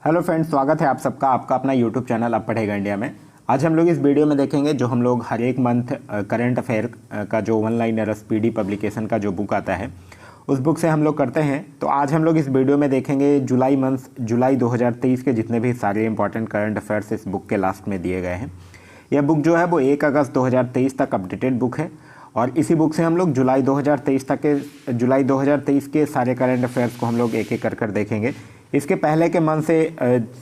Hello friends, स्वागत है आप सबका आपका अपना यूट्यूब चैनल अब पढ़ेगा इंडिया में। आज हम लोग इस वीडियो में देखेंगे जो हम लोग हर एक मंथ करंट अफेयर का जो वन लाइनर स्पीडी पब्लिकेशन का जो बुक आता है उस बुक से हम लोग करते हैं। तो आज हम लोग इस वीडियो में देखेंगे जुलाई 2023 के जितने भी सारे इंपॉर्टेंट करंट अफेयर्स इस बुक के लास्ट में दिए गए हैं। यह बुक जो है वो 1 अगस्त 2023 तक अपडेटेड बुक है और इसी बुक से हम लोग जुलाई 2023 के सारे करंट अफेयर्स को हम लोग एक एक कर देखेंगे। इसके पहले के मंथ से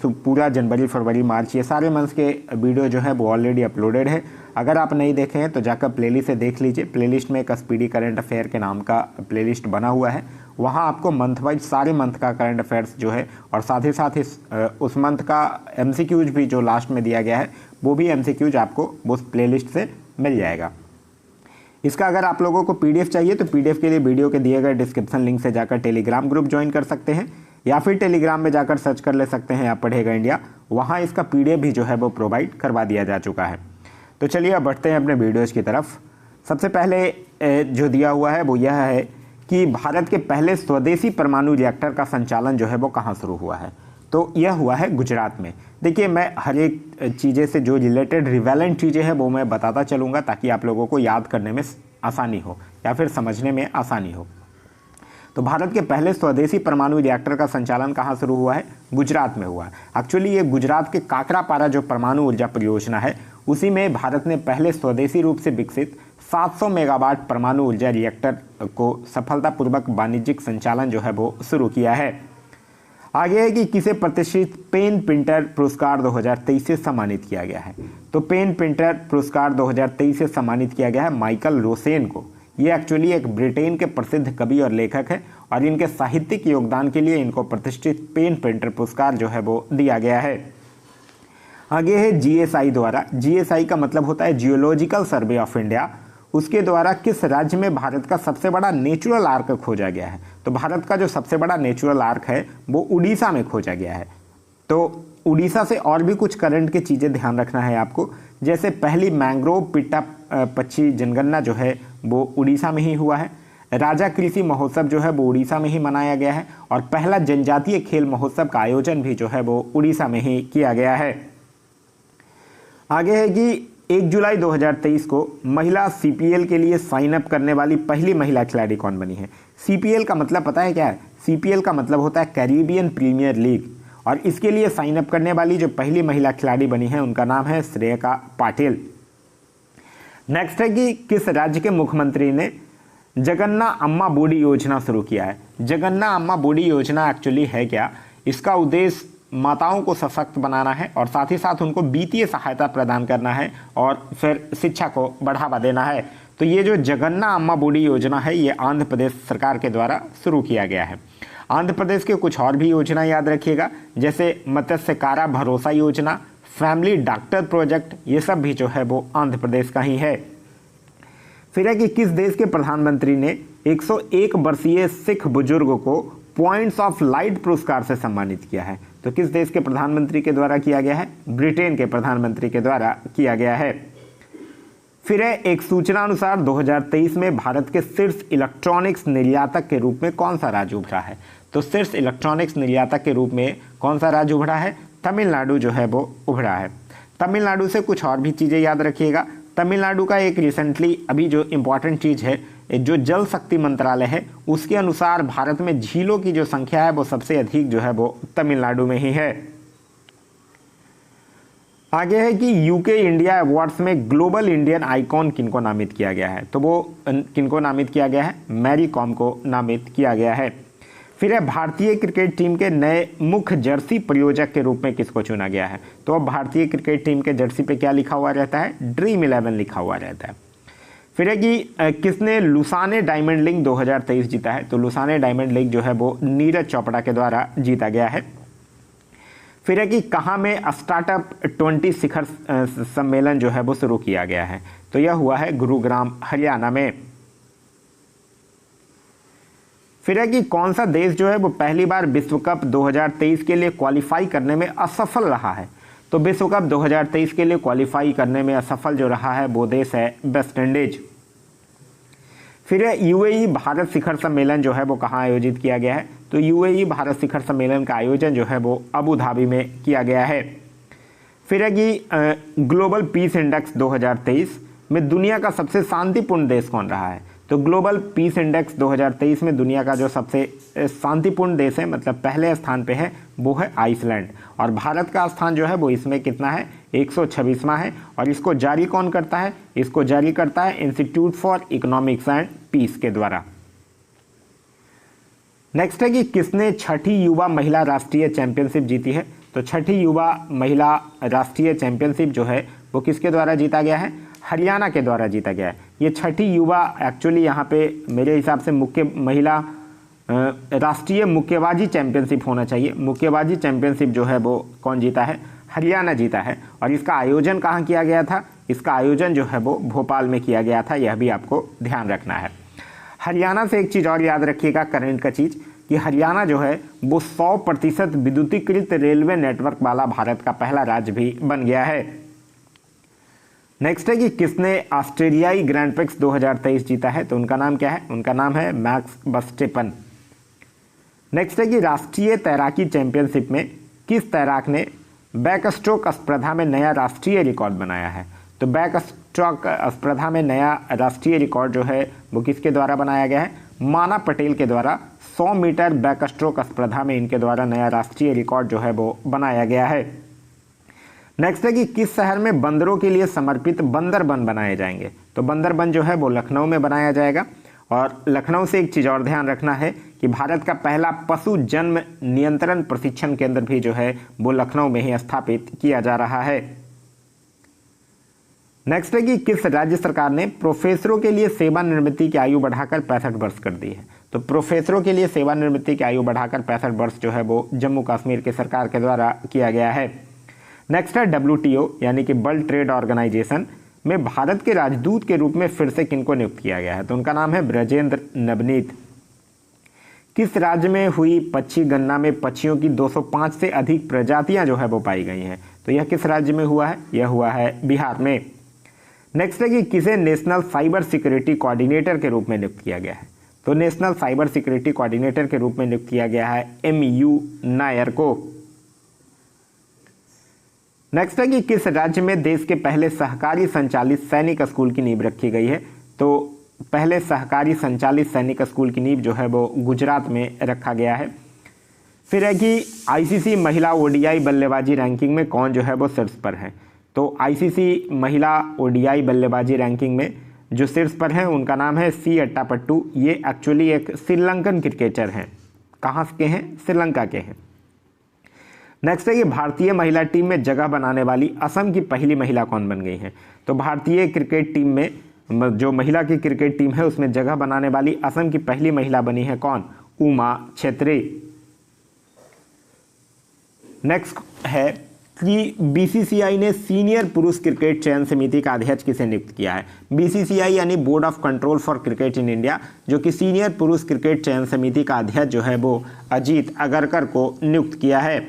पूरा जनवरी फरवरी मार्च ये सारे मंथ्स के वीडियो जो है वो ऑलरेडी अपलोडेड है। अगर आप नहीं देखे हैं तो जाकर प्लेलिस्ट से देख लीजिए। प्लेलिस्ट में एक स्पीडी करंट अफेयर के नाम का प्लेलिस्ट बना हुआ है, वहाँ आपको मंथ वाइज सारे मंथ का करंट अफेयर्स जो है और साथ ही साथ उस मंथ का MCQs भी जो लास्ट में दिया गया है वो भी MCQs आपको उस प्लेलिस्ट से मिल जाएगा। इसका अगर आप लोगों को PDF चाहिए तो PDF के लिए वीडियो के दिए गए डिस्क्रिप्शन लिंक से जाकर टेलीग्राम ग्रुप ज्वाइन कर सकते हैं या फिर टेलीग्राम में जाकर सर्च कर ले सकते हैं आप पढ़ेगा इंडिया, वहाँ इसका PDF भी जो है वो प्रोवाइड करवा दिया जा चुका है। तो चलिए अब बढ़ते हैं अपने वीडियोज़ की तरफ। सबसे पहले जो दिया हुआ है वो यह है कि भारत के पहले स्वदेशी परमाणु रिएक्टर का संचालन जो है वो कहाँ शुरू हुआ है। तो यह हुआ है गुजरात में। देखिए, मैं हर एक चीज़ें से जो रिलेटेड रिवेलेंट चीज़ें हैं वो मैं बताता चलूँगा ताकि आप लोगों को याद करने में आसानी हो या फिर समझने में आसानी हो। तो भारत के पहले स्वदेशी परमाणु रिएक्टर का संचालन कहाँ शुरू हुआ है? गुजरात में हुआ है। एक्चुअली ये गुजरात के काकरापारा जो परमाणु ऊर्जा परियोजना है उसी में भारत ने पहले स्वदेशी रूप से विकसित 700 मेगावाट परमाणु ऊर्जा रिएक्टर को सफलतापूर्वक वाणिज्यिक संचालन जो है वो शुरू किया है। आगे है कि किसे प्रतिष्ठित पेन प्रिंटर पुरस्कार 2023 से सम्मानित किया गया है। तो पेन प्रिंटर पुरस्कार 2023 से सम्मानित किया गया है माइकल रोसेन को। ये एक्चुअली एक ब्रिटेन के प्रसिद्ध कवि और लेखक है और इनके साहित्यिक योगदान के लिए इनको प्रतिष्ठित पेन प्रिंटर पुरस्कार जो है वो दिया गया है। आगे है GSI द्वारा। GSI का मतलब होता है जियोलॉजिकल सर्वे ऑफ इंडिया। उसके द्वारा किस राज्य में भारत का सबसे बड़ा नेचुरल आर्क खोजा गया है? तो भारत का जो सबसे बड़ा नेचुरल आर्क है वो उड़ीसा में खोजा गया है। तो उड़ीसा से और भी कुछ करंट की चीज़ें ध्यान रखना है आपको, जैसे पहली मैंग्रोव पिट्टा पक्षी जनगणना जो है वो उड़ीसा में ही हुआ है। राजा कृषि महोत्सव जो है वो उड़ीसा में ही मनाया गया है और पहला जनजातीय खेल महोत्सव का आयोजन भी जो है वो उड़ीसा में ही किया गया है। आगे है कि 1 जुलाई 2023 को महिला CPL के लिए साइन अप करने वाली पहली महिला खिलाड़ी कौन बनी है? CPL का मतलब पता है क्या है? CPL का मतलब होता है कैरिबियन प्रीमियर लीग और इसके लिए साइन अप करने वाली जो पहली महिला खिलाड़ी बनी है उनका नाम है श्रेयका पाटिल। नेक्स्ट है कि किस राज्य के मुख्यमंत्री ने जगन्ना अम्मा बूढ़ी योजना शुरू किया है? जगन्ना अम्मा बूढ़ी योजना एक्चुअली है क्या? इसका उद्देश्य माताओं को सशक्त बनाना है और साथ ही साथ उनको वित्तीय सहायता प्रदान करना है और फिर शिक्षा को बढ़ावा देना है। तो ये जो जगन्ना अम्मा बूढ़ी योजना है ये आंध्र प्रदेश सरकार के द्वारा शुरू किया गया है। आंध्र प्रदेश के कुछ और भी योजना याद रखिएगा, जैसे मत्स्यकारा भरोसा योजना, फैमिली डॉक्टर प्रोजेक्ट, ये सब भी जो है वो आंध्र प्रदेश का ही है। फिर है कि किस देश के प्रधानमंत्री ने 101 वर्षीय सिख बुजुर्ग को पॉइंट्स ऑफ लाइट पुरस्कार से सम्मानित किया है? तो किस देश के प्रधानमंत्री के द्वारा किया गया है? ब्रिटेन के प्रधानमंत्री के द्वारा किया गया है। फिर है एक सूचना अनुसार 2023 में भारत के शीर्ष इलेक्ट्रॉनिक्स निर्यातक के रूप में कौन सा राज्य उभरा है? तो शीर्ष इलेक्ट्रॉनिक्स निर्यातक के रूप में कौन सा राज्य उभरा है? तमिलनाडु जो है वो उभरा है। तमिलनाडु से कुछ और भी चीज़ें याद रखिएगा। तमिलनाडु का एक रिसेंटली अभी जो इम्पॉर्टेंट चीज़ है, जो जल शक्ति मंत्रालय है उसके अनुसार भारत में झीलों की जो संख्या है वो सबसे अधिक जो है वो तमिलनाडु में ही है। आगे है कि UK इंडिया अवार्ड्स में ग्लोबल इंडियन आइकॉन किनको नामित किया गया है? तो वो किनको नामित किया गया है? मैरी कॉम को नामित किया गया है। फिर है भारतीय क्रिकेट टीम के नए मुख्य जर्सी प्रयोजक के रूप में किसको चुना गया है? तो अब भारतीय क्रिकेट टीम के जर्सी पे क्या लिखा हुआ रहता है? ड्रीम 11 लिखा हुआ रहता है। फिर है कि किसने लुसाने डायमंड लीग 2023 जीता है? तो लुसाने डायमंड लीग जो है वो नीरज चोपड़ा के द्वारा जीता गया है। फिर है कि कहाँ में स्टार्टअप 20 शिखर सम्मेलन जो है वो शुरू किया गया है? तो यह हुआ है गुरुग्राम हरियाणा में। फिर है कि कौन सा देश जो है वो पहली बार विश्व कप 2023 के लिए क्वालिफाई करने में असफल रहा है? तो विश्व कप 2023 के लिए क्वालिफाई करने में असफल जो रहा है वो देश है वेस्ट इंडीज। फिर UAE भारत शिखर सम्मेलन जो है वो कहाँ आयोजित किया गया है? तो यूएई भारत शिखर सम्मेलन का आयोजन जो है वो अबू धाबी में किया गया है। फिर है कि ग्लोबल पीस इंडेक्स 2023 में दुनिया का सबसे शांतिपूर्ण देश कौन रहा है। तो ग्लोबल पीस इंडेक्स 2023 में दुनिया का जो सबसे शांतिपूर्ण देश है, मतलब पहले स्थान पे है, वो है आइसलैंड। और भारत का स्थान जो है वो इसमें कितना है, 126वां है। और इसको जारी कौन करता है, इसको जारी करता है institute for economics and peace के द्वारा। नेक्स्ट है कि किसने छठी युवा महिला राष्ट्रीय चैंपियनशिप जीती है। तो छठी युवा महिला राष्ट्रीय चैंपियनशिप जो है वो किसके द्वारा जीता गया है, हरियाणा के द्वारा जीता गया है। ये छठी युवा एक्चुअली यहाँ पे मेरे हिसाब से मुख्य महिला राष्ट्रीय मुक्केबाजी चैंपियनशिप होना चाहिए। मुक्केबाजी चैंपियनशिप जो है वो कौन जीता है, हरियाणा जीता है। और इसका आयोजन कहाँ किया गया था, इसका आयोजन जो है वो भोपाल में किया गया था, यह भी आपको ध्यान रखना है। हरियाणा से एक चीज़ और याद रखिएगा, करंट का चीज़, कि हरियाणा जो है वो 100% विद्युतीकृत रेलवे नेटवर्क वाला भारत का पहला राज्य भी बन गया है। नेक्स्ट है कि किसने ऑस्ट्रेलियाई ग्रैंड प्रिक्स 2023 जीता है। तो उनका नाम क्या है, उनका नाम है मैक्स वर्स्टेपन। नेक्स्ट है कि राष्ट्रीय तैराकी चैंपियनशिप में किस तैराक ने बैकस्ट्रोक स्पर्धा में नया राष्ट्रीय रिकॉर्ड बनाया है। तो बैकस्ट्रोक स्पर्धा में नया राष्ट्रीय रिकॉर्ड जो है वो किसके द्वारा बनाया गया है, माना पटेल के द्वारा। 100 मीटर बैकस्ट्रोक स्पर्धा में इनके द्वारा नया राष्ट्रीय रिकॉर्ड जो है वो बनाया गया है। नेक्स्ट है कि किस शहर में बंदरों के लिए समर्पित बंदरबन बनाए जाएंगे। तो बंदरबन जो है वो लखनऊ में बनाया जाएगा। और लखनऊ से एक चीज़ और ध्यान रखना है कि भारत का पहला पशु जन्म नियंत्रण प्रशिक्षण केंद्र भी जो है वो लखनऊ में ही स्थापित किया जा रहा है। नेक्स्ट है कि किस राज्य सरकार ने प्रोफेसरों के लिए सेवानिवृत्ति की आयु बढ़ाकर 65 वर्ष कर दी है। तो प्रोफेसरों के लिए सेवानिवृत्ति की आयु बढ़ाकर 65 वर्ष जो है वो जम्मू कश्मीर के सरकार के द्वारा किया गया है। नेक्स्ट है WTO यानी कि वर्ल्ड ट्रेड ऑर्गेनाइजेशन में भारत के राजदूत के रूप में फिर से किनको नियुक्त किया गया है। तो उनका नाम है ब्रजेंद्र नवनीत। किस राज्य में हुई पक्षी गणना में पक्षियों की 205 से अधिक प्रजातियां जो है वो पाई गई हैं। तो यह किस राज्य में हुआ है, यह हुआ है बिहार में। नेक्स्ट है कि किसे नेशनल साइबर सिक्योरिटी कोऑर्डिनेटर के रूप में नियुक्त किया गया है। तो नेशनल साइबर सिक्योरिटी कोऑर्डिनेटर के रूप में नियुक्त किया गया है MU नायर को। नेक्स्ट है कि किस राज्य में देश के पहले सहकारी संचालित सैनिक स्कूल की नींव रखी गई है। तो पहले सहकारी संचालित सैनिक स्कूल की नींव जो है वो गुजरात में रखा गया है। फिर है कि ICC महिला ODI बल्लेबाजी रैंकिंग में कौन जो है वो शीर्ष पर है। तो ICC महिला ODI बल्लेबाजी रैंकिंग में जो शीर्ष पर है उनका नाम है C अट्टापट्टू। ये एक्चुअली एक श्रीलंकन क्रिकेटर हैं। कहाँ के हैं, श्रीलंका के हैं। नेक्स्ट है कि भारतीय महिला टीम में जगह बनाने वाली असम की पहली महिला कौन बन गई है। तो भारतीय क्रिकेट टीम में जो महिला की क्रिकेट टीम है उसमें जगह बनाने वाली असम की पहली महिला बनी है कौन, उमा छेत्री। नेक्स्ट है कि BCCI ने सीनियर पुरुष क्रिकेट चयन समिति का अध्यक्ष किसे नियुक्त किया है। BCCI यानी board of control for cricket in India, जो कि सीनियर पुरुष क्रिकेट चयन समिति का अध्यक्ष जो है वो अजीत अगरकर को नियुक्त किया है।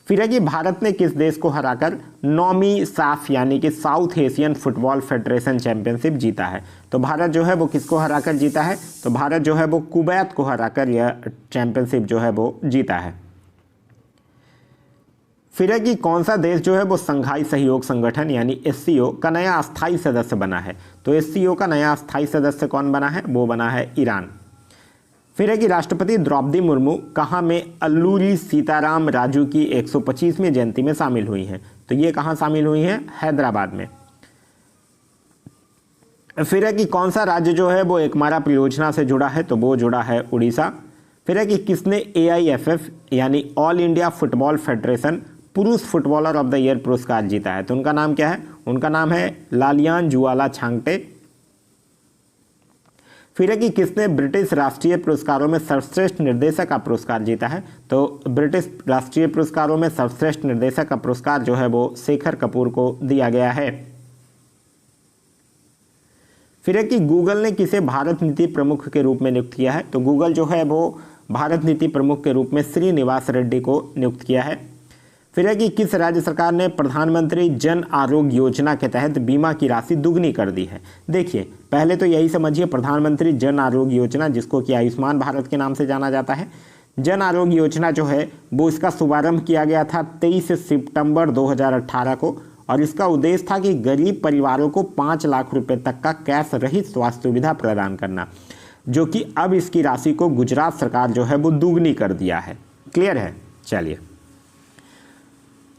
फिर है कि भारत ने किस देश को हराकर 9वीं साफ यानी कि south Asian football federation championship जीता है। तो भारत जो है वो किसको हराकर जीता है, तो भारत जो है वो कुवैत को हराकर यह चैंपियनशिप जो है वो जीता है। फिर है कि कौन सा देश जो है वो संघाई सहयोग संगठन यानी SCO का नया अस्थायी सदस्य बना है। तो SCO का नया अस्थायी सदस्य कौन बना है, वो बना है ईरान। फिर है कि राष्ट्रपति द्रौपदी मुर्मू कहाँ में अल्लूरी सीताराम राजू की 125वीं जयंती में शामिल हुई हैं। तो ये कहाँ शामिल हुई हैं, हैदराबाद में। फिर है कि कौन सा राज्य जो है वो एकमारा परियोजना से जुड़ा है, तो वो जुड़ा है उड़ीसा। फिर है कि किसने AIFF यानी ऑल इंडिया फुटबॉल फेडरेशन पुरुष फुटबॉलर ऑफ द ईयर पुरस्कार जीता है। तो उनका नाम क्या है, उनका नाम है लालियान जुआला छांगटे। फिर है कि किसने ब्रिटिश राष्ट्रीय पुरस्कारों में सर्वश्रेष्ठ निर्देशक का पुरस्कार जीता है। तो ब्रिटिश राष्ट्रीय पुरस्कारों में सर्वश्रेष्ठ निर्देशक का पुरस्कार जो है वो शेखर कपूर को दिया गया है। फिर है कि गूगल ने किसे भारत नीति प्रमुख के रूप में नियुक्त किया है। तो गूगल जो है वो भारत नीति प्रमुख के रूप में श्रीनिवास रेड्डी को नियुक्त किया है। फिर है कि किस राज्य सरकार ने प्रधानमंत्री जन आरोग्य योजना के तहत बीमा की राशि दुगनी कर दी है। देखिए पहले तो यही समझिए, प्रधानमंत्री जन आरोग्य योजना जिसको कि आयुष्मान भारत के नाम से जाना जाता है, जन आरोग्य योजना जो है वो इसका शुभारंभ किया गया था 23 सितंबर 2018 को, और इसका उद्देश्य था कि गरीब परिवारों को 5 लाख रुपए तक का कैश रहित स्वास्थ्य सुविधा प्रदान करना, जो कि अब इसकी राशि को गुजरात सरकार जो है वो दुगनी कर दिया है। क्लियर है। चलिए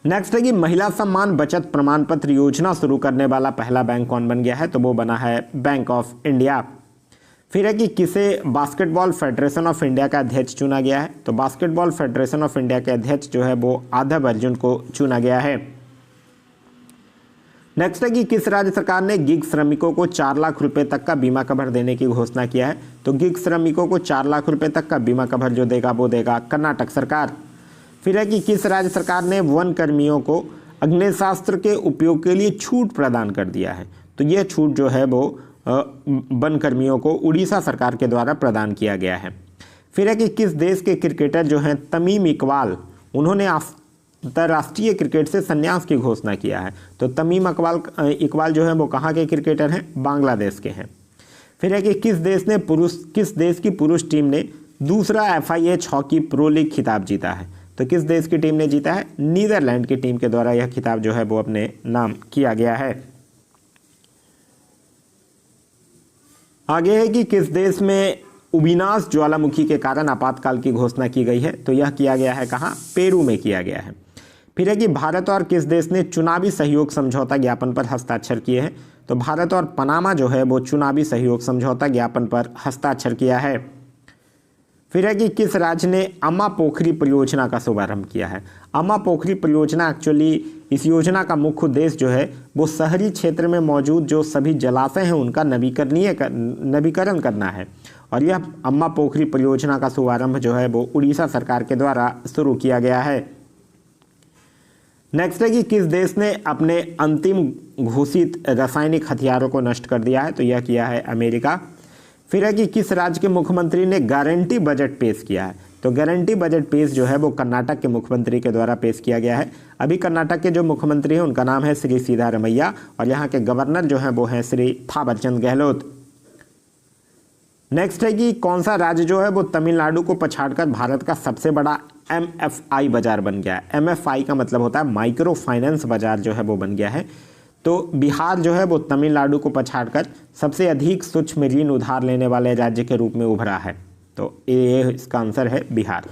नेक्स्ट है कि महिला सम्मान बचत प्रमाण पत्र योजना शुरू करने वाला पहला बैंक कौन बन गया है, तो वो बना है बैंक ऑफ इंडिया। फिर है कि किसे बास्केटबॉल फेडरेशन ऑफ इंडिया का अध्यक्ष चुना गया है, तो बास्केटबॉल फेडरेशन ऑफ इंडिया के अध्यक्ष जो है वो आदव अर्जुन को चुना गया है। नेक्स्ट है कि किस राज्य सरकार ने गिग श्रमिकों को 4 लाख रुपए तक का बीमा कवर देने की घोषणा किया है, तो गिग श्रमिकों को 4 लाख रुपए तक का बीमा कवर जो देगा वो देगा कर्नाटक सरकार। फिर है कि किस राज्य सरकार ने वन कर्मियों को अग्निशास्त्र के उपयोग के लिए छूट प्रदान कर दिया है, तो यह छूट जो है वो वन कर्मियों को उड़ीसा सरकार के द्वारा प्रदान किया गया है। फिर है कि किस देश के क्रिकेटर जो हैं तमीम इकबाल, उन्होंने अंतर्राष्ट्रीय क्रिकेट से संन्यास की घोषणा किया है, तो तमीम इकबाल जो है वो कहाँ के क्रिकेटर हैं, बांग्लादेश के हैं। फिर है कि किस देश की पुरुष टीम ने दूसरा FIH हॉकी प्रो लीग खिताब जीता है, तो किस देश की टीम ने जीता है, नीदरलैंड की टीम के द्वारा यह खिताब जो है वो अपने नाम किया गया है। आगे है कि किस देश में उबिनास ज्वालामुखी के कारण आपातकाल की घोषणा की गई है, तो यह किया गया है कहाँ, पेरू में किया गया है। फिर है कि भारत और किस देश ने चुनावी सहयोग समझौता ज्ञापन पर हस्ताक्षर किए हैं, तो भारत और पनामा जो है वो चुनावी सहयोग समझौता ज्ञापन पर हस्ताक्षर किया है। फिर है कि किस राज्य ने अम्मा पोखरी परियोजना का शुभारंभ किया है। अम्मा पोखरी परियोजना एक्चुअली इस योजना का मुख्य उद्देश्य जो है वो शहरी क्षेत्र में मौजूद जो सभी जलाशय हैं उनका नवीकरण करना है, और यह अम्मा पोखरी परियोजना का शुभारंभ जो है वो उड़ीसा सरकार के द्वारा शुरू किया गया है। नेक्स्ट है कि किस देश ने अपने अंतिम घोषित रासायनिक हथियारों को नष्ट कर दिया है, तो यह किया है अमेरिका। फिर है कि किस राज्य के मुख्यमंत्री ने गारंटी बजट पेश किया है, तो गारंटी बजट पेश जो है वो कर्नाटक के मुख्यमंत्री के द्वारा पेश किया गया है। अभी कर्नाटक के जो मुख्यमंत्री हैं उनका नाम है श्री सिद्धारमैया, और यहाँ के गवर्नर जो हैं वो हैं श्री थावरचंद गहलोत। नेक्स्ट है कि कौन सा राज्य जो है वो तमिलनाडु को पछाड़कर भारत का सबसे बड़ा MFI बाजार बन गया है। MFI का मतलब होता है माइक्रो फाइनेंस बाजार जो है वो बन गया है, तो बिहार जो है वो तमिलनाडु को पछाड़कर सबसे अधिक सूक्ष्म ऋण उधार लेने वाले राज्य के रूप में उभरा है, तो ये इसका आंसर है बिहार।